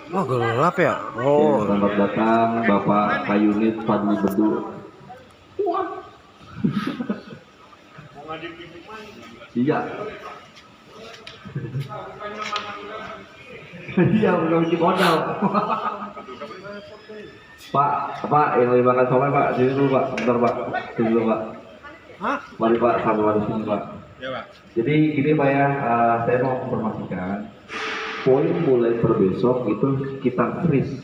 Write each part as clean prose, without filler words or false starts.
Oh, gelap ya? Ya, Oh, selamat datang Bapak Kayunit Fadli Bedu. Iya. Iya, bukan bikin modal. Pak, yang lagi makan somai Pak, sini dulu Pak, bentar Pak, sini dulu Pak. hah? Mari Pak, sama sini Pak. Ya, Pak. Jadi gini Pak ya, saya mau informasikan, poin mulai per besok itu kita freeze.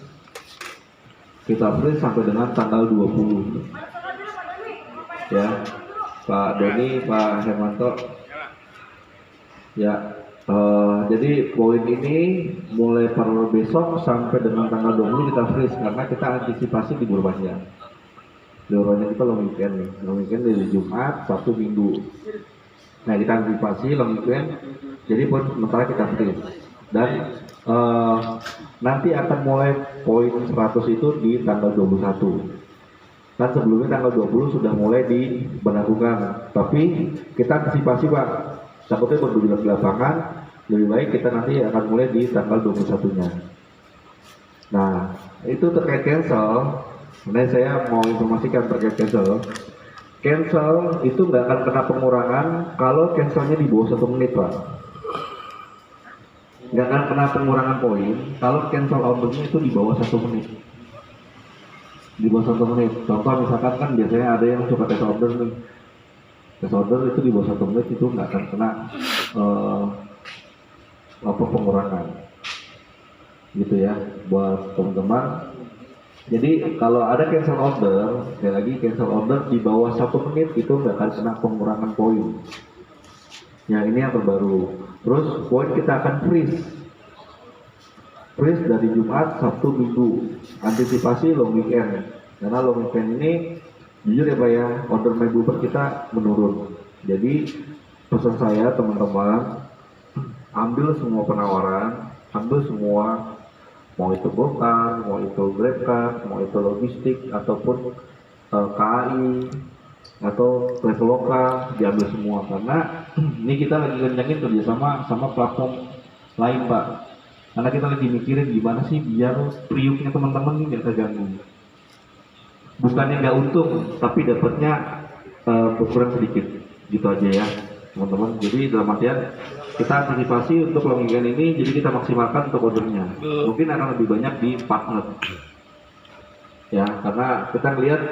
Kita freeze sampai dengan tanggal 20. Ya, Pak Doni, Pak Hermanto. Ya, jadi poin ini mulai per besok sampai dengan tanggal 20 kita freeze karena kita antisipasi libur panjang. Libur panjang kita long weekend nih, long weekend dari Jumat, Sabtu, Minggu. Nah kita antisipasi long weekend, jadi poin sementara kita freeze dan nanti akan mulai poin 100 itu di tanggal 21. Kan sebelumnya tanggal 20 sudah mulai diberlakukan, tapi kita antisipasi Pak, takutnya berbulan di lapangan, lebih baik kita nanti akan mulai di tanggal 21-nya. Nah, itu terkait cancel. Nah, saya mau informasikan terkait cancel. Cancel itu nggak akan kena pengurangan kalau cancelnya di bawah 1 menit, Pak. Nggak akan kena pengurangan poin kalau cancel ordernya itu di bawah 1 menit. Di bawah 1 menit. Contoh misalkan kan biasanya ada yang suka tes order nih. Tes order itu di bawah 1 menit itu nggak akan kena pengurangan. Gitu ya, buat teman-teman. Jadi kalau ada cancel order, sekali lagi cancel order di bawah 1 menit itu nggak akan kena pengurangan poin. Yang ini yang terbaru. Terus poin kita akan freeze. Freeze dari Jumat, Sabtu, Minggu. Antisipasi long weekend. Karena long weekend ini jujur ya Pak ya, order My Bluebird kita menurun. Jadi pesan saya teman-teman, ambil semua penawaran, ambil semua, mau itu Gokar, mau itu Grabcar, mau itu logistik ataupun KAI atau Traveloka, diambil semua karena ini kita lagi kencangin kerjasama sama platform lain Pak. Karena kita lagi mikirin gimana sih biar priuknya teman-teman ini nggak terganggu. Bukannya nggak untung, tapi dapatnya berkurang sedikit, gitu aja ya teman-teman. Jadi dalam artian kita antisipasi untuk long weekend ini, jadi kita maksimalkan untuk ordernya. Mungkin akan lebih banyak di partner. Ya, karena kita lihat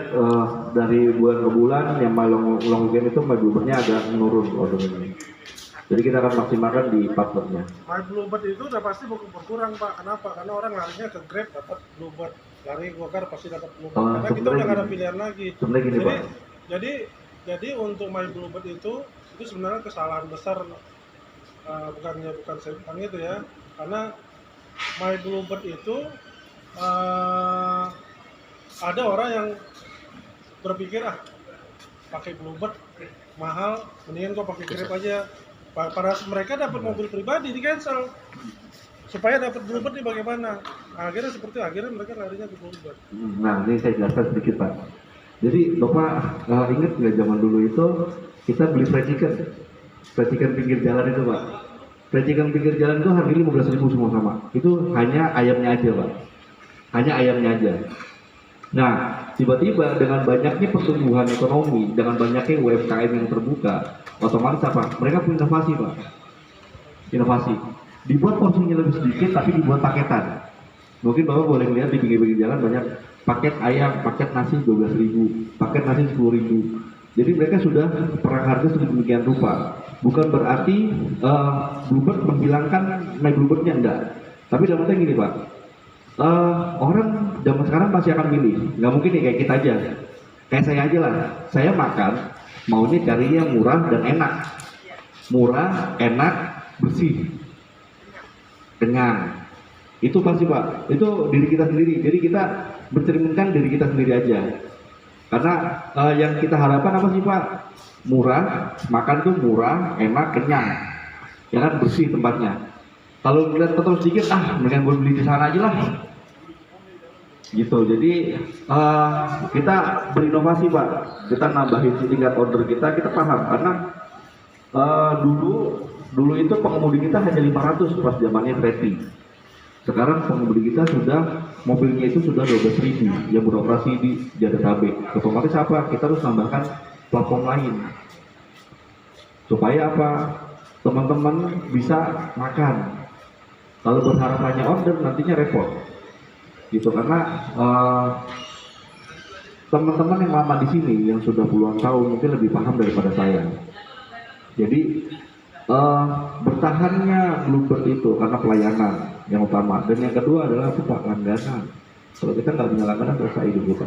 dari bulan ke bulan yang long weekend itu My Bluebird-nya agak menurun ordernya. Jadi kita akan maksimalkan di partnernya. My Bluebird itu udah pasti berkurang Pak. Kenapa? Karena orang larinya ke Grab dapat Bluebird, lari Gokar pasti dapat Bluebird. Karena kita udah nggak ada pilihan lagi. Sebenarnya gini Pak. Jadi untuk My Bluebird itu sebenarnya kesalahan besar, bukan saya bilang itu ya. Karena My Bluebird itu ada orang yang berpikir pakai Bluebird mahal, mendingan kok pakai Grab aja. Pada mereka dapat mobil pribadi di cancel supaya dapat Bluebird nih bagaimana? Akhirnya mereka larinya ke Bluebird. Nah ini saya jelaskan sedikit Pak. Jadi Bapak ingat nggak zaman dulu itu kita beli fried chicken pinggir jalan itu Pak. Fried chicken pinggir jalan itu harganya 15.000 semua sama. Itu hanya ayamnya aja Pak. Hanya ayamnya aja. Nah, tiba-tiba dengan banyaknya pertumbuhan ekonomi, dengan banyaknya UMKM yang terbuka, otomatis apa? Mereka punya inovasi, Pak. Inovasi. Dibuat porsinya lebih sedikit, tapi dibuat paketan. Mungkin Bapak boleh lihat di pinggir-pinggir jalan banyak paket ayam, paket nasi 12.000, paket nasi 10.000. Jadi mereka sudah perang harga sedemikian rupa. Bukan berarti Bluebird menghilangkan My Bluebird-nya, enggak. Tapi dalam artinya gini, Pak. Orang zaman sekarang pasti akan milih, nggak mungkin nih kayak kita aja, kayak saya aja lah. Saya makan maunya cari yang murah dan enak, murah, enak, bersih, kenyang. Itu pasti Pak, itu diri kita sendiri. Jadi kita mencerminkan diri kita sendiri aja. Karena yang kita harapkan apa sih Pak? Murah, makan tuh murah, enak, kenyang, ya kan, bersih tempatnya. Kalau melihat terus sedikit, mendingan gue beli di sana aja lah. Gitu. Jadi kita berinovasi Pak. Kita nambahin tingkat order kita paham karena dulu itu pengemudi kita hanya 500 pas zamannya Preti. Sekarang pengemudi kita sudah mobilnya itu sudah 12.000 yang beroperasi di Jabodetabek. Otomatis apa? Kita harus tambahkan platform lain supaya apa? Teman-teman bisa makan. Kalau berharap hanya order nantinya repot. Gitu karena teman-teman yang lama di sini yang sudah puluhan tahun mungkin lebih paham daripada saya. Jadi bertahannya Bluebird itu karena pelayanan yang utama, dan yang kedua adalah suka langganan. Kalau kita nggak punya langganan selesai hidup kita.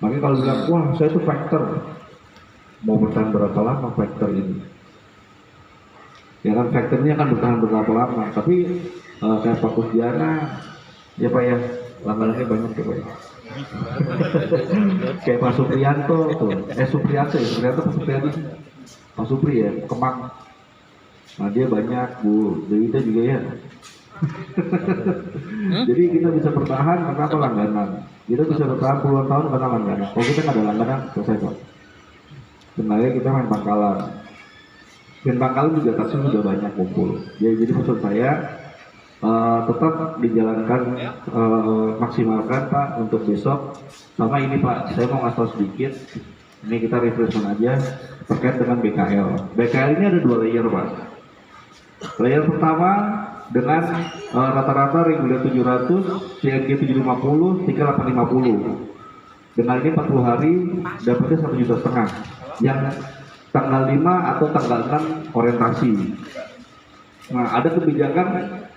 Makanya kalau bilang wah saya itu factor, mau bertahan berapa lama factor ini? Ya kan factornya kan bertahan berapa lama, tapi kayak Pak Kusdiana, ya Pak ya langganannya banyak tuh Pak. Kayak Pak Supriyanto tuh, Supriyanto Pak Supriyanto sih. Pak Supri ya, Kemang. Nah dia banyak Bu, Dewita juga ya. Jadi kita bisa bertahan karena apa? Langganan. Kita bisa bertahan puluhan tahun karena langganan. Kalau kita nggak ada langganan, selesai kok. Sebenarnya kita main pangkalan. Dan pangkalan juga taksi sudah banyak kumpul. Ya, jadi maksud saya tetap dijalankan, maksimalkan Pak untuk besok. Sama ini Pak, saya mau ngasih tahu sedikit. Ini kita refreshment aja terkait dengan BKL. BKL ini ada 2 layer Pak. Layer pertama dengan rata-rata reguler 700, CNG 750, stiker 850. Dengan ini 40 hari dapatnya 1,5 juta. Yang tanggal 5 atau tanggal 6 orientasi. Nah ada kebijakan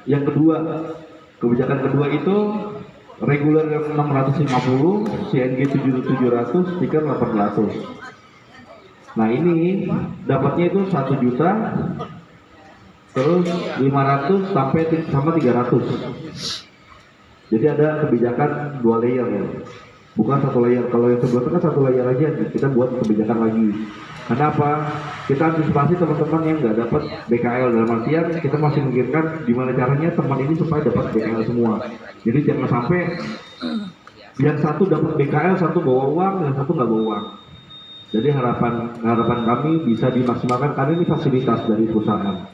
yang kedua. Kebijakan kedua itu reguler yang 650, CNG 700, stiker 800. Nah ini dapatnya itu 1 juta, terus 500 sampai sama 300. Jadi ada kebijakan 2 layer ya, bukan 1 layer. Kalau yang sebelumnya kan 1 layer aja, kita buat kebijakan lagi. Kenapa? Kita antisipasi teman-teman yang nggak dapat BKL, dalam artian kita masih memikirkan gimana caranya teman ini supaya dapat BKL semua. Jadi jangan sampai yang satu dapat BKL, satu bawa uang, yang satu nggak bawa uang. Jadi harapan kami bisa dimaksimalkan karena ini fasilitas dari perusahaan.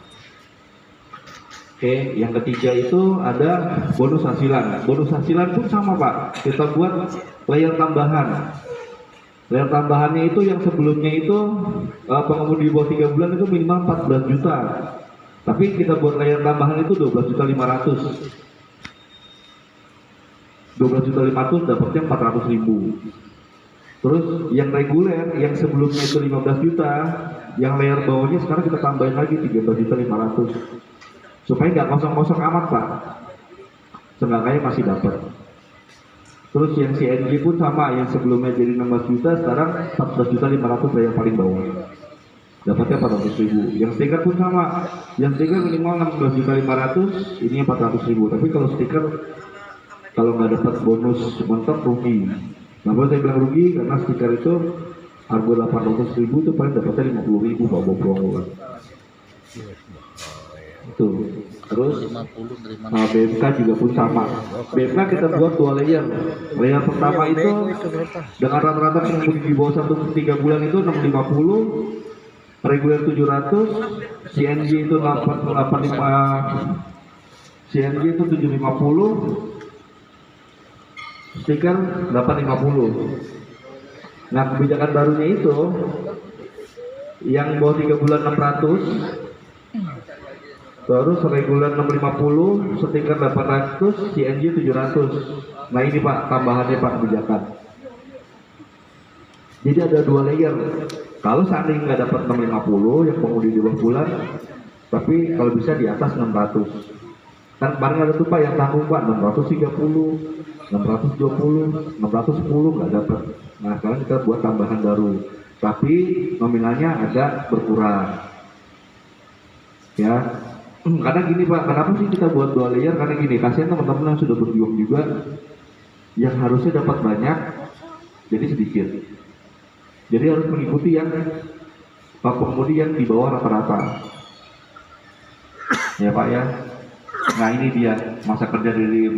Oke, yang ketiga itu ada bonus hasilan. Bonus hasilan pun sama Pak. Kita buat layer tambahan. Layer tambahannya itu yang sebelumnya itu pengemudi di bawah 3 bulan itu minimal 14 juta. Tapi kita buat layer tambahan itu 12.500.000. 12.500.000 dapatnya 400.000. Terus yang reguler yang sebelumnya itu 15 juta, yang layer bawahnya sekarang kita tambahin lagi 13.500.000. Supaya nggak kosong-kosong amat Pak. Seenggaknya masih dapat. Terus yang CNG pun sama, yang sebelumnya jadi 16 juta, sekarang 14.500.000 yang paling bawah. Dapatnya 400.000. Yang stiker pun sama, yang stiker minimal 16.500.000, ini 400.000. Tapi kalau stiker, kalau nggak dapat bonus mentok rugi. Nah, kalau saya bilang rugi karena stiker itu harga 800.000 itu paling dapatnya 50.000 Pak Bobrong. Itu. Terus BMK juga pun sama. BMK kita buat 2 layer. Layer pertama itu dengan rata-rata pengemudi di bawah 1-3 bulan itu 650, reguler 700, CNG itu 85, CNG itu 750, stiker 850. Nah kebijakan barunya itu yang bawah 3 bulan 600, terus reguler 650, stiker 800, CNG 700. Nah ini Pak tambahannya Pak kebijakan. Jadi ada 2 layer. Kalau seandainya nggak dapat 650 yang pengemudi di bawah bulan, tapi kalau bisa di atas 600. Kan kemarin ada tuh Pak yang tanggung Pak 630, 620, 610 nggak dapat. Nah sekarang kita buat tambahan baru, tapi nominalnya agak berkurang. Ya. Karena gini Pak, kenapa sih kita buat 2 layer? Karena gini, kasihan teman-teman yang sudah berjuang juga, yang harusnya dapat banyak, jadi sedikit. Jadi harus mengikuti yang pengemudi yang di bawah rata-rata. Ya Pak ya. Nah ini dia masa kerja di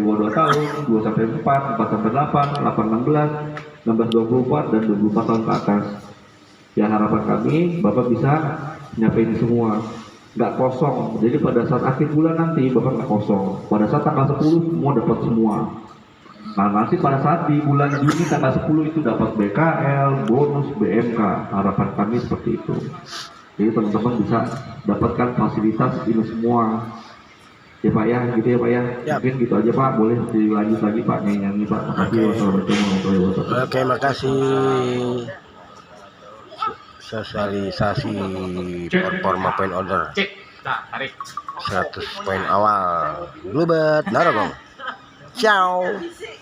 bawah 2 tahun, 2 sampai 4, 4 sampai 8, 8 16, 16 24 dan 24 tahun ke atas. Ya harapan kami Bapak bisa nyampe ini semua. nggak kosong. Jadi pada saat akhir bulan nanti bakal nggak kosong. Pada saat tanggal 10 semua dapat semua. Nah nanti pada saat di bulan Juni tanggal 10 itu dapat BKL, bonus, BMK. Harapan kami seperti itu. Jadi teman-teman bisa dapatkan fasilitas ini semua. Ya Pak ya, gitu ya Pak ya. Yap. Mungkin gitu aja Pak. Boleh dilanjut lagi Pak nyanyi Pak. Makasih. Wassalamualaikum warahmatullahi wabarakatuh. Oke, makasih. Sosialisasi performa point order. Cek, nah, tarik. 100 poin awal. Bluebird Narogong. Ciao.